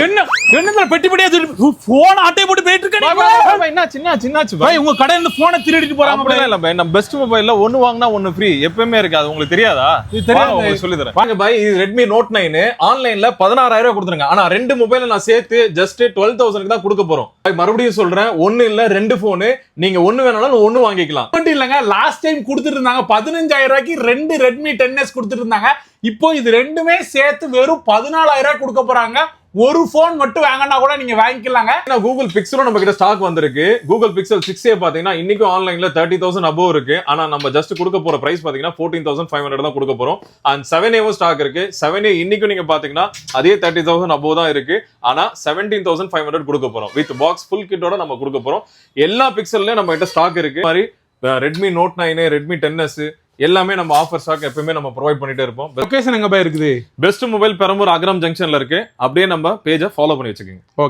என்ன என்ன பெட்டி பெட்டியா போன் ஆட்டை போட்டு போயிட்டு இருக்க. என்னாச்சு உங்க கடையில இருந்து போனை திருடிட்டு போறாங்க. அப்படிலாம் இல்ல பாய், நம்ம பெஸ்ட் மொபைல்ல ஒன்னு வாங்கினா ஒன்னு ஃப்ரீ எப்பவுமே இருக்கு. அது உங்களுக்கு தெரியாதா? உங்களுக்கு சொல்லி தரேன் வாங்க பாய். இது Redmi Note 9 ஆன்லைன்ல 16,000 ரூபாய் கொடுத்துருங்க. ஆனா ரெண்டு மொபைல நான் சேர்த்து ஜஸ்ட் 12,000 தான் கொடுக்க போறோம். மறுபடியும் சொல்றேன், ஒன்னு இல்ல ரெண்டு போன், நீங்க ஒன்னு வேணாலும் ஒன்னு வாங்கிக்கலாம். மட்டும் இல்லங்க, லாஸ்ட் டைம் கொடுத்துட்டு இருந்தாங்க 15,000 ரூபாய்க்கு ரெண்டு Redmi 10s கொடுத்துட்டு இருந்தாங்க. இப்போ இது ரெண்டுமே சேர்த்து வெறும் 14,000 ரூபாய் கொடுக்க போறாங்க. ஒரு போன் மட்டும் வாங்கினா கூட நீங்க வாங்கிக்கலாங்க. கூகுள் பிக்சலும் நம்ம கிட்ட ஸ்டாக் வந்திருக்கு. கூகுள் பிக்சல் 6a பாத்தீங்கன்னா இன்னைக்கும் ஆன்லைன்ல 30,000 அபோவ் இருக்கு. ஆனா நம்ம ஜஸ்ட் கொடுக்க போற பிரைஸ் பாத்தீங்கன்னா 14,500 தான் கொடுக்க போறோம். அண்ட் 7a ஸ்டாக் இருக்கு. 7a இன்னைக்கும் நீங்க பாத்தீங்கன்னா அதே 30,000 அபோவ் தான் இருக்கு. ஆனா 17,500 கொடுக்க போறோம். வித் பாக்ஸ் ஃபுல் கிட்டோட நம்ம கொடுக்க போறோம். எல்லா பிக்சல்லயும் நம்ம கிட்ட ஸ்டாக் இருக்கு. மாதிரி Redmi Note 9, Redmi 10s எல்லாமே நம்ம ஆஃபர் ஸ்டாக் எப்பவுமே நம்ம ப்ரொவைட் பண்ணிட்டே இருப்போம். லொகேஷன் எங்க போய் இருக்குது? பெஸ்ட் மொபைல் பெரம்பூர் அக்ரம் ஜங்ஷன்ல இருக்கு. அப்படியே நம்ம பேஜை ஃபாலோ பண்ணி வச்சுக்கோங்க. ஓகே.